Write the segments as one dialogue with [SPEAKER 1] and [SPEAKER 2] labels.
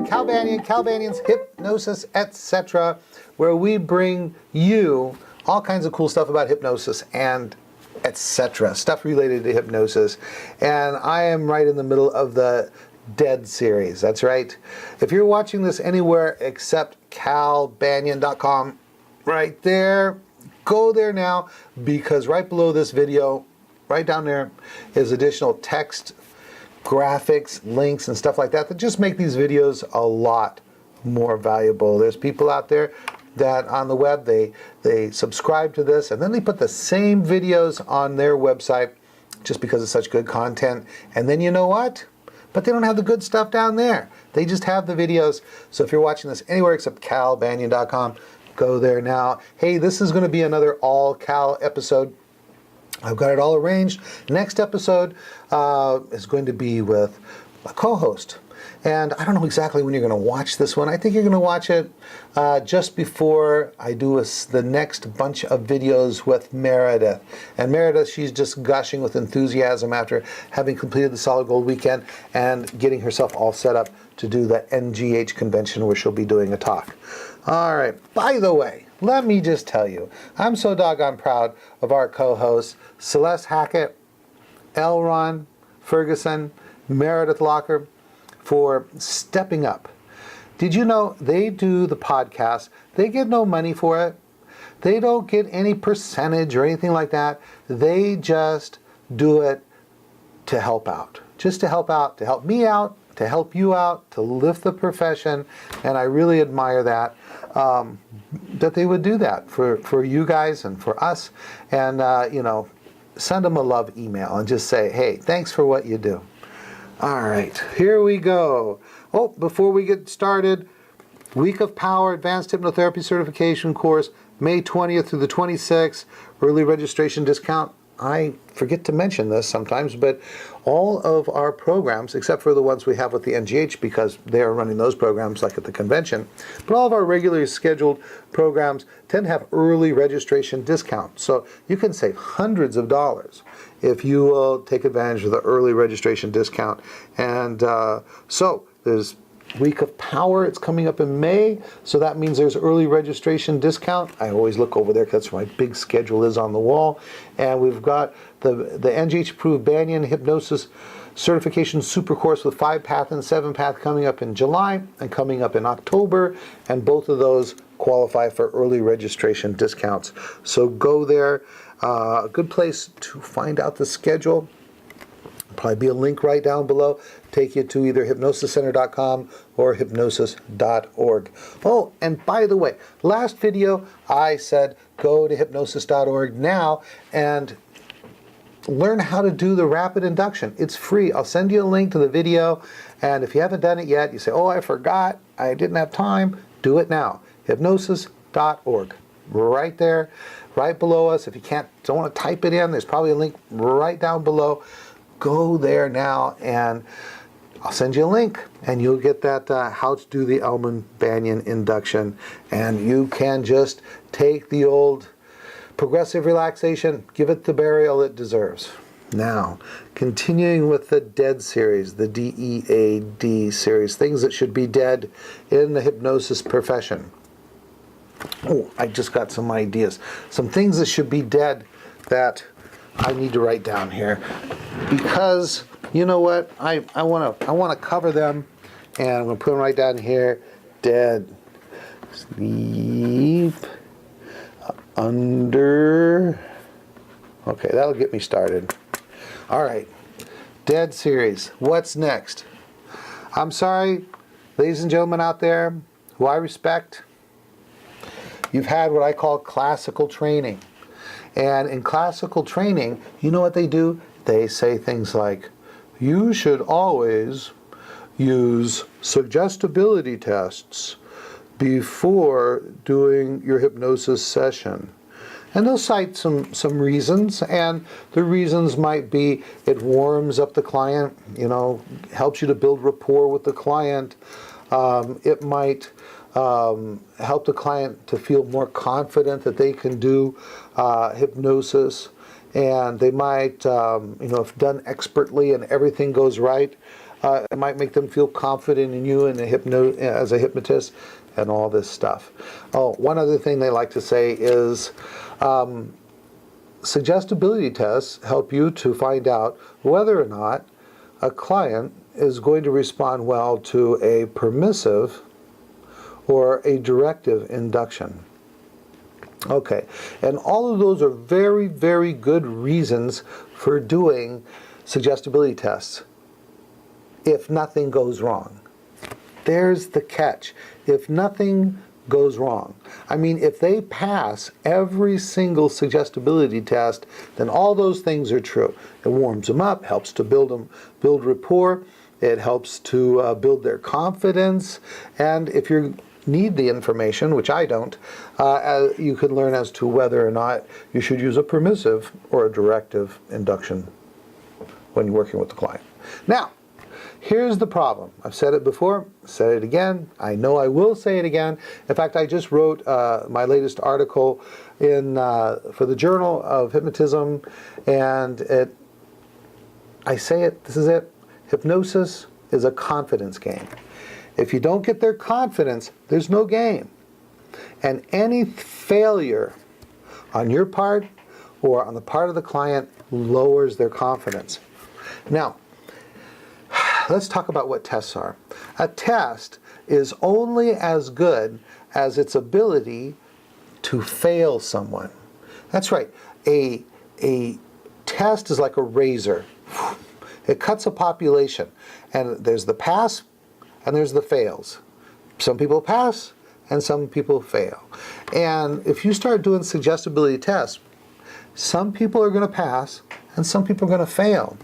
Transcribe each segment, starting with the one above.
[SPEAKER 1] Cal-Banyan's Hypnosis, etc., where we bring you all kinds of cool stuff about hypnosis and etc., stuff related to hypnosis. And I am right in the middle of the Dead series. That's right. If you're watching this anywhere except calbanyan.com, right there, go there now, because right below this video, right down there, is additional text, graphics, links, and stuff like that that just make these videos a lot more valuable. There's people out there that on the web, they subscribe to this, and then they put the same videos on their website just because it's such good content. And then you know what? But they don't have the good stuff down there. They just have the videos. So if you're watching this anywhere except calbanyan.com, go there now. Hey, this is going to be another all Cal episode. I've got it all arranged. Next episode is going to be with a co-host. And I don't know exactly when you're going to watch this one. I think you're going to watch it just before I do the next bunch of videos with Meredith. And Meredith, she's just gushing with enthusiasm after having completed the Solid Gold Weekend and getting herself all set up to do the NGH convention where she'll be doing a talk. All right. By the way, let me just tell you, I'm so doggone proud of our co-hosts, Celeste Hackett, L. Ron Ferguson, Meredith Locker, for stepping up. Did you know they do the podcast? They get no money for it. They don't get any percentage or anything like that. They just do it to help out. Just to help out, to help me out, to help you out, to lift the profession. And I really admire that, that they would do that for you guys and for us. And, send them a love email and just say, hey, thanks for what you do. All right, here we go. Oh, before we get started, Week of Power Advanced Hypnotherapy Certification course, May 20th through the 26th, early registration discount. I forget to mention this sometimes, but all of our programs, except for the ones we have with the NGH, because they are running those programs like at the convention, but all of our regularly scheduled programs tend to have early registration discounts. So you can save hundreds of dollars if you will take advantage of the early registration discount. And so there's Week of Power, it's coming up in May, so that means there's early registration discount. I always look over there because that's where my big schedule is on the wall. And we've got the NGH approved Banyan Hypnosis Certification Super Course with 5-path and 7-path coming up in July and coming up in October, and both of those qualify for early registration discounts. So go there. A good place to find out the schedule. Probably be a link right down below, take you to either hypnosiscenter.com or hypnosis.org. Oh, and by the way, last video I said go to hypnosis.org now and learn how to do the rapid induction. It's free. I'll send you a link to the video, and if you haven't done it yet, you say, oh, I forgot, I didn't have time, do it now. Hypnosis.org. Right there, right below us. If you don't want to type it in, there's probably a link right down below. Go there now, and I'll send you a link, and you'll get that how to do the Elman-Banyan induction, and you can just take the old progressive relaxation, give it the burial it deserves. Now, continuing with the Dead series, the DEAD series, things that should be dead in the hypnosis profession. Oh, I just got some ideas. Some things that should be dead that I need to write down here, because you know what, I want to cover them, and I'm going to put them right down here. Dead. Sleep under. Okay, that'll get me started. All right, Dead series. What's next? I'm sorry, ladies and gentlemen out there who I respect. You've had what I call classical training. And in classical training, you know what they do? They say things like, you should always use suggestibility tests before doing your hypnosis session. And they'll cite some reasons, and the reasons might be it warms up the client, helps you to build rapport with the client. It might help the client to feel more confident that they can do hypnosis, and they might, if done expertly and everything goes right, It might make them feel confident in you and as a hypnotist and all this stuff. Oh, one other thing they like to say is suggestibility tests help you to find out whether or not a client is going to respond well to a permissive or a directive induction. Okay, and all of those are very, very good reasons for doing suggestibility tests if nothing goes wrong. There's the catch. If nothing goes wrong. I mean, if they pass every single suggestibility test, then all those things are true. It warms them up, helps to build rapport, it helps to build their confidence, and if you need the information, which I don't, you can learn as to whether or not you should use a permissive or a directive induction when you're working with the client. Now, here's the problem. I've said it before, said it again. I know I will say it again. In fact, I just wrote my latest article for the Journal of Hypnotism, and I say it, this is it. Hypnosis is a confidence game. If you don't get their confidence, there's no game. And any failure on your part or on the part of the client lowers their confidence. Now, let's talk about what tests are. A test is only as good as its ability to fail someone. That's right. A test is like a razor. It cuts a population. And there's the pass and there's the fails. Some people pass and some people fail. And if you start doing suggestibility tests, some people are going to pass and some people are going to fail.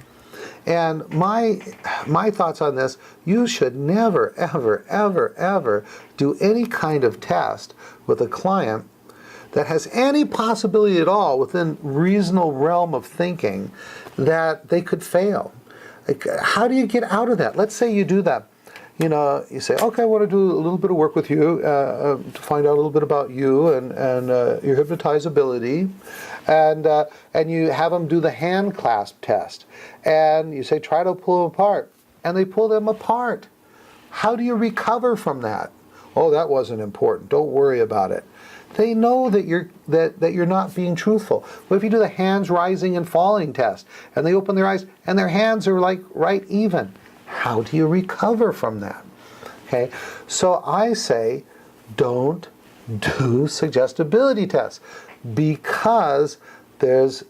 [SPEAKER 1] And my thoughts on this, you should never, ever, ever, ever do any kind of test with a client that has any possibility at all within reasonable realm of thinking that they could fail. Like, how do you get out of that? Let's say you do that. You know, you say, okay, I want to do a little bit of work with you to find out a little bit about you and your hypnotizability. And you have them do the hand clasp test. And you say, try to pull them apart. And they pull them apart. How do you recover from that? Oh, that wasn't important. Don't worry about it. They know that you're not being truthful. What if you do the hands rising and falling test, and they open their eyes and their hands are like right even? How do you recover from that? Okay, so I say don't do suggestibility tests because there's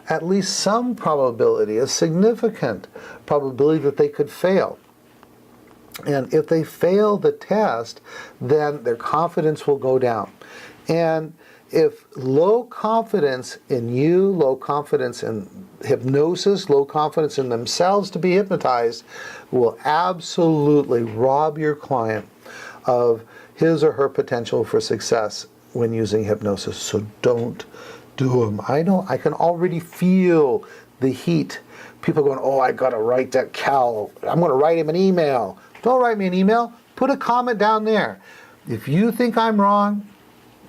[SPEAKER 1] at least some probability, a significant probability that they could fail. And if they fail the test, then their confidence will go down. And if low confidence in you, low confidence in hypnosis, low confidence in themselves to be hypnotized, will absolutely rob your client of his or her potential for success when using hypnosis. So don't do them. I know, I can already feel the heat. People going, oh, I got to write that Cal. I'm going to write him an email. Don't write me an email. Put a comment down there. If you think I'm wrong,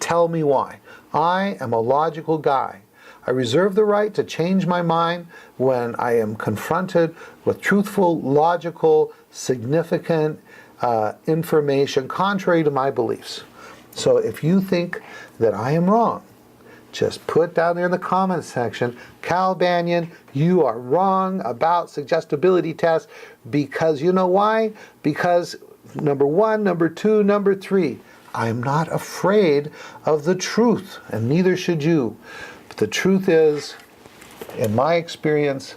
[SPEAKER 1] tell me why. I am a logical guy. I reserve the right to change my mind when I am confronted with truthful, logical, significant information contrary to my beliefs. So if you think that I am wrong, just put down there in the comments section, Elman-Banyan, you are wrong about suggestibility tests because you know why? Because number one, number two, number three, I'm not afraid of the truth, and neither should you. But the truth is, in my experience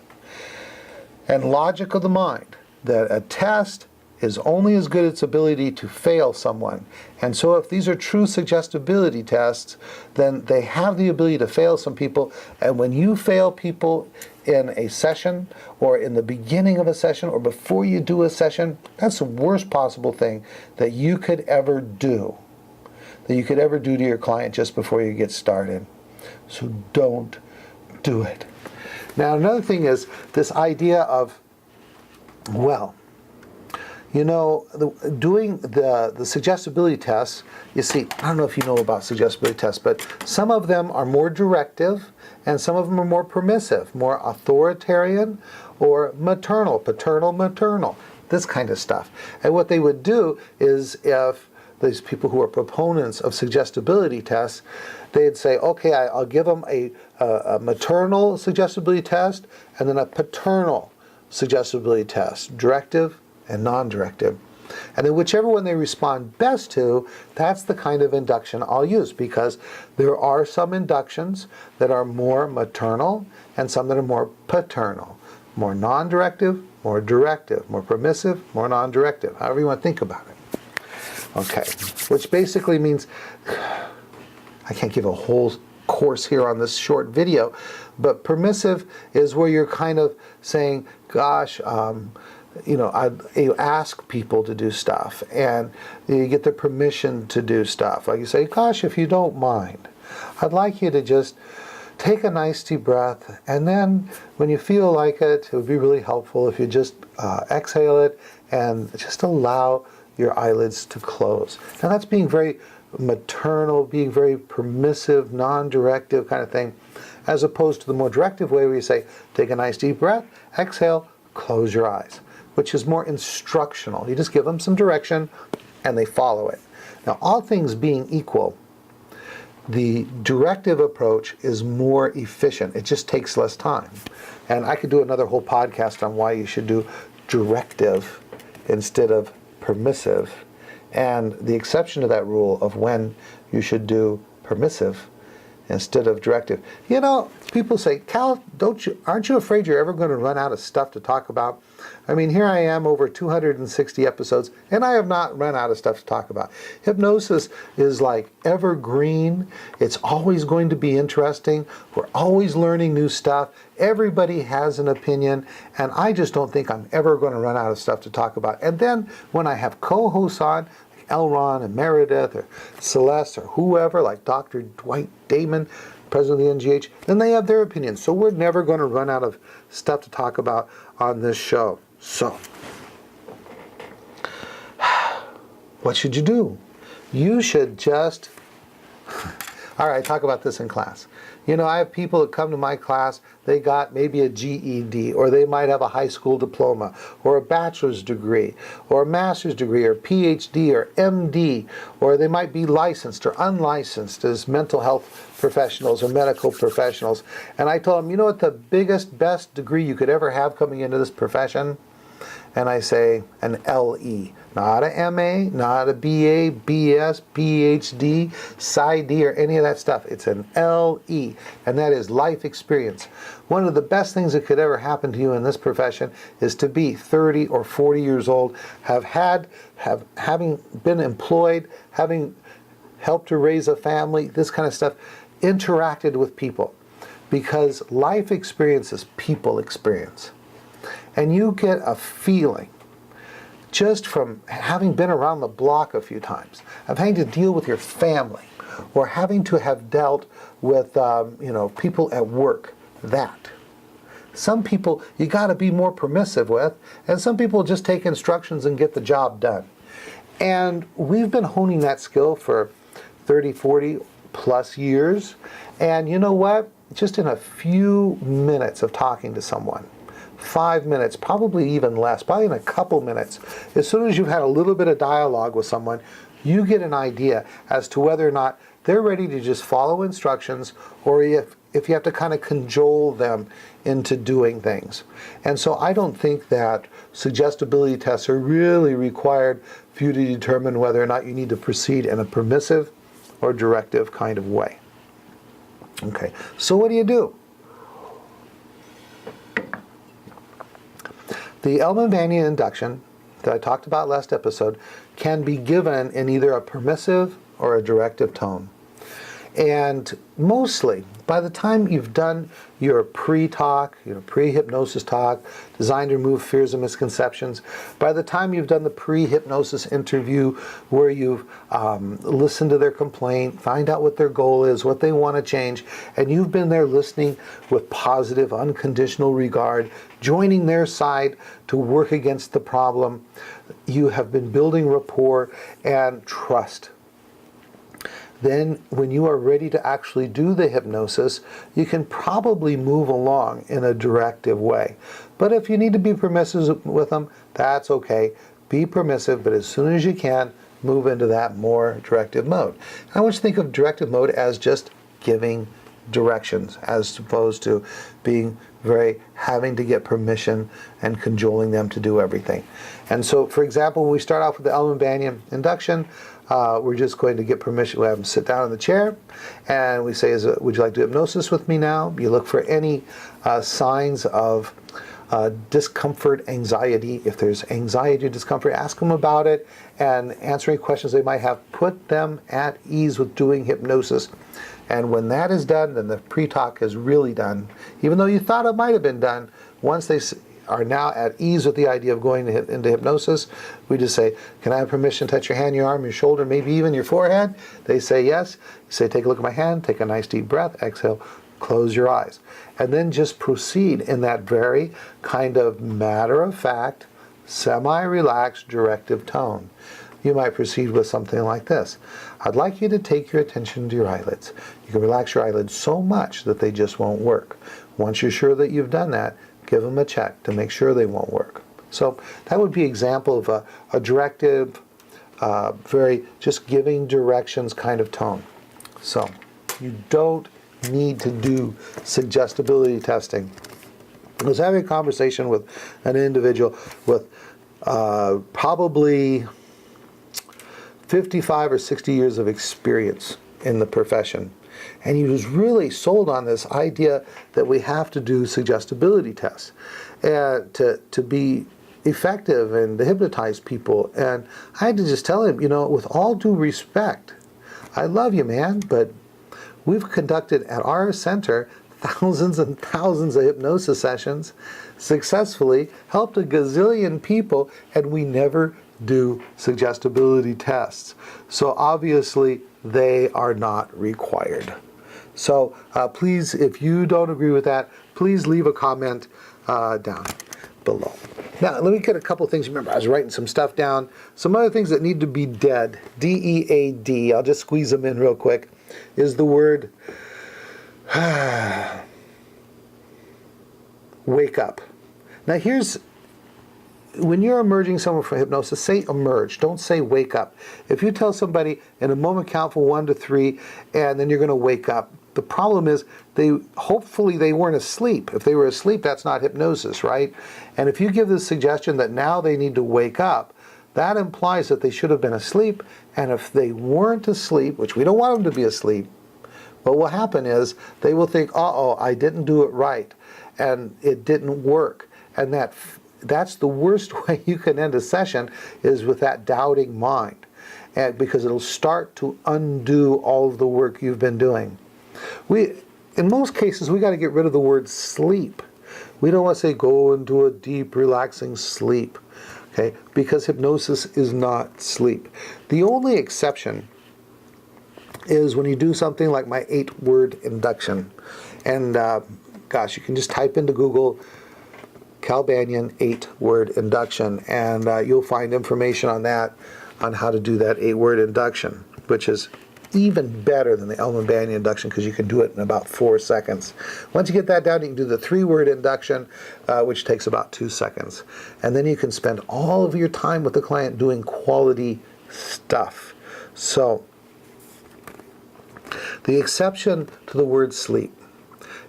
[SPEAKER 1] and logic of the mind, that a test is only as good as its ability to fail someone. And so if these are true suggestibility tests, then they have the ability to fail some people. And when you fail people in a session or in the beginning of a session or before you do a session, that's the worst possible thing that you could ever do. That you could ever do to your client just before you get started. So don't do it. Now another thing is this idea of, well, you know, doing the suggestibility tests, you see, I don't know if you know about suggestibility tests, but some of them are more directive and some of them are more permissive, more authoritarian or maternal, paternal, maternal. this kind of stuff. And what they would do is, if these people who are proponents of suggestibility tests, they'd say, okay, I'll give them a maternal suggestibility test and then a paternal suggestibility test, directive and non-directive. And then whichever one they respond best to, that's the kind of induction I'll use, because there are some inductions that are more maternal and some that are more paternal. More non-directive, more directive. More permissive, more non-directive. However you want to think about it. Okay, which basically means, I can't give a whole course here on this short video, but permissive is where you're kind of saying, gosh, you ask people to do stuff, and you get their permission to do stuff. Like you say, gosh, if you don't mind, I'd like you to just take a nice deep breath, and then when you feel like it would be really helpful if you just exhale it and just allow your eyelids to close. Now that's being very maternal, being very permissive, non-directive kind of thing, as opposed to the more directive way where you say, take a nice deep breath, exhale, close your eyes, which is more instructional. You just give them some direction and they follow it. Now, all things being equal, the directive approach is more efficient. It just takes less time. And I could do another whole podcast on why you should do directive instead of permissive, and the exception to that rule of when you should do permissive instead of directive. You know, people say, Cal, aren't you afraid you're ever going to run out of stuff to talk about? I mean, here I am, over 260 episodes, and I have not run out of stuff to talk about. Hypnosis is like evergreen. It's always going to be interesting. We're always learning new stuff. Everybody has an opinion, and I just don't think I'm ever going to run out of stuff to talk about. And then when I have co-hosts on, like Elron and Meredith or Celeste or whoever, like Dr. Dwight Damon, president of the NGH, then they have their opinions. So we're never going to run out of stuff to talk about on this show. So, what should you do? You should just, all right, talk about this in class. You know, I have people that come to my class, they got maybe a GED, or they might have a high school diploma, or a bachelor's degree, or a master's degree, or PhD, or MD, or they might be licensed or unlicensed as mental health professionals or medical professionals. And I told them, you know what the biggest, best degree you could ever have coming into this profession? And I say an LE, not a MA, not a BA, BS, PhD, PsyD, or any of that stuff. It's an LE, and that is life experience. One of the best things that could ever happen to you in this profession is to be 30 or 40 years old, having been employed, having helped to raise a family, this kind of stuff, interacted with people. Because life experience is people experience. And you get a feeling just from having been around the block a few times, of having to deal with your family, or having to have dealt with people at work, that. Some people you got to be more permissive with, and some people just take instructions and get the job done. And we've been honing that skill for 30, 40 plus years. And you know what? Just in a few minutes of talking to someone, 5 minutes, probably even less, probably in a couple minutes, as soon as you've had a little bit of dialogue with someone, you get an idea as to whether or not they're ready to just follow instructions, or if you have to kind of cajole them into doing things. And so I don't think that suggestibility tests are really required for you to determine whether or not you need to proceed in a permissive or directive kind of way. Okay, so what do? The Elman-Banyan induction that I talked about last episode can be given in either a permissive or a directive tone. And mostly, by the time you've done your pre-talk, pre-hypnosis talk, designed to remove fears and misconceptions, by the time you've done the pre-hypnosis interview where you've listened to their complaint, find out what their goal is, what they want to change, and you've been there listening with positive, unconditional regard, joining their side to work against the problem, you have been building rapport and trust. then when you are ready to actually do the hypnosis, you can probably move along in a directive way. But if you need to be permissive with them, that's okay. Be permissive, but as soon as you can, move into that more directive mode. And I want you to think of directive mode as just giving directions, as opposed to being having to get permission and cajoling them to do everything. And so, for example, when we start off with the Elman-Banyan induction, we're just going to get permission. We have them sit down in the chair, and we say, would you like to do hypnosis with me now? You look for any signs of discomfort, anxiety. If there's anxiety or discomfort, ask them about it, and answer any questions they might have. Put them at ease with doing hypnosis. And when that is done, then the pre-talk is really done. Even though you thought it might have been done, once they are now at ease with the idea of going into hypnosis, we just say, can I have permission to touch your hand, your arm, your shoulder, maybe even your forehead? They say yes. You say, take a look at my hand, take a nice deep breath, exhale, close your eyes. And then just proceed in that very kind of matter-of-fact, semi-relaxed directive tone. You might proceed with something like this. I'd like you to take your attention to your eyelids. You can relax your eyelids so much that they just won't work. Once you're sure that you've done that, give them a check to make sure they won't work. So that would be an example of a directive, very just giving directions kind of tone. So you don't need to do suggestibility testing. I was having a conversation with an individual with probably 55 or 60 years of experience in the profession. And he was really sold on this idea that we have to do suggestibility tests to be effective and to hypnotize people. And I had to just tell him, with all due respect, I love you, man, but we've conducted at our center thousands and thousands of hypnosis sessions, successfully helped a gazillion people, and we never do suggestibility tests. So obviously they are not required. So please, if you don't agree with that, please leave a comment down below. Now, let me get a couple things. Remember, I was writing some stuff down. Some other things that need to be dead, D-E-A-D, I'll just squeeze them in real quick, is the word wake up. Now when you're emerging someone from hypnosis, say emerge, don't say wake up. If you tell somebody in a moment count from 1 to 3, and then you're going to wake up, the problem is hopefully they weren't asleep. If they were asleep, that's not hypnosis, right? And if you give the suggestion that now they need to wake up, that implies that they should have been asleep, and if they weren't asleep, which we don't want them to be asleep, what will happen is they will think, uh-oh, I didn't do it right, and it didn't work. And that's the worst way you can end a session, is with that doubting mind, and because it'll start to undo all of the work you've been doing. In most cases, we got to get rid of the word sleep. We don't want to say go into a deep, relaxing sleep, okay? Because hypnosis is not sleep. The only exception is when you do something like my 8-word induction. And gosh, you can just type into Google Elman-Banyan 8-word induction, and you'll find information on that, on how to do that 8-word induction, which is even better than the Elman-Banyan induction because you can do it in about 4 seconds. Once you get that down, you can do the 3-word induction, which takes about 2 seconds. And then you can spend all of your time with the client doing quality stuff. So the exception to the word sleep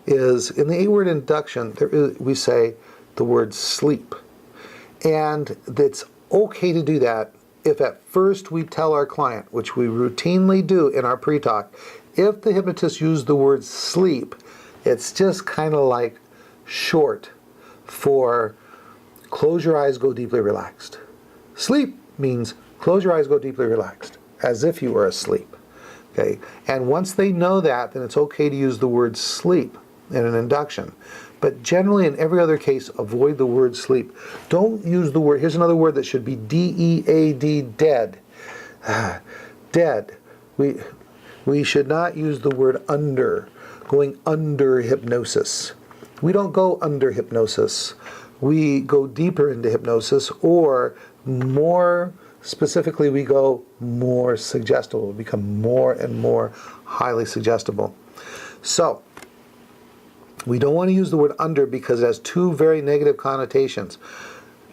[SPEAKER 1] is in the 8-word induction, we say the word sleep. And it's okay to do that if at first we tell our client, which we routinely do in our pre-talk, if the hypnotist used the word sleep, it's just kind of like short for close your eyes, go deeply relaxed. Sleep means close your eyes, go deeply relaxed, as if you were asleep. Okay? And once they know that, then it's okay to use the word sleep in an induction. But generally, in every other case, avoid the word sleep. Don't use the word, here's another word that should be D-E-A-D, dead. Dead. We should not use the word under, going under hypnosis. We don't go under hypnosis. We go deeper into hypnosis, or more specifically, we go more suggestible. We become more and more highly suggestible. So, we don't want to use the word under because it has two very negative connotations.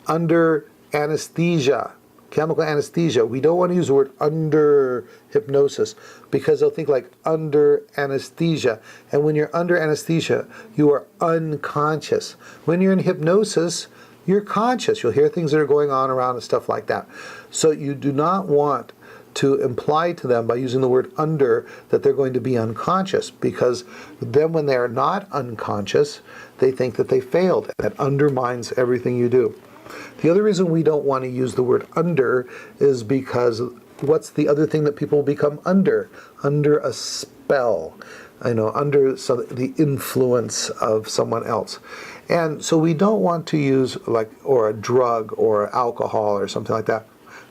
[SPEAKER 1] Under anesthesia, chemical anesthesia, we don't want to use the word under hypnosis because they'll think like under anesthesia. And when you're under anesthesia, you are unconscious. When you're in hypnosis, you're conscious. You'll hear things that are going on around and stuff like that. So you do not want to imply to them by using the word under that they're going to be unconscious, because then when they're not unconscious, they think that they failed. That undermines everything you do. The other reason we don't want to use the word under is because what's the other thing that people become under? Under a spell, under the influence of someone else. And so we don't want to use or a drug or alcohol or something like that.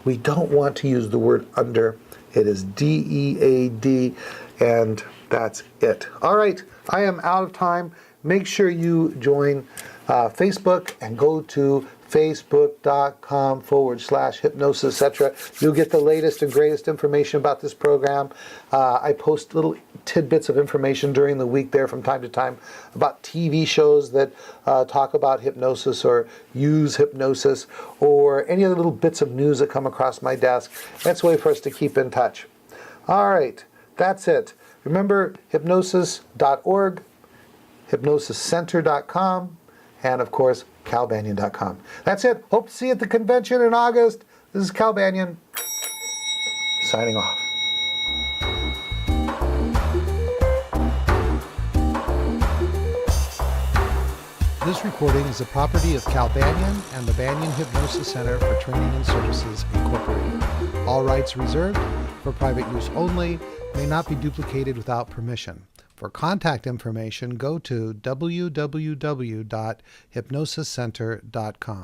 [SPEAKER 1] We don't want to use the word under. It is DEAD, and that's it. All right, I am out of time. Make sure you join Facebook and go to facebook.com/hypnosis, etc. You'll get the latest and greatest information about this program. I post little tidbits of information during the week there from time to time about TV shows that talk about hypnosis or use hypnosis, or any other little bits of news that come across my desk. That's a way for us to keep in touch. All right, that's it. Remember, hypnosis.org, hypnosiscenter.com, and of course, calbanyan.com. That's it. Hope to see you at the convention in August. This is Cal Banyan, signing off.
[SPEAKER 2] This recording is the property of Cal Banyan and the Banyan Hypnosis Center for Training and Services, Incorporated. All rights reserved, for private use only, may not be duplicated without permission. For contact information, go to www.hypnosiscenter.com.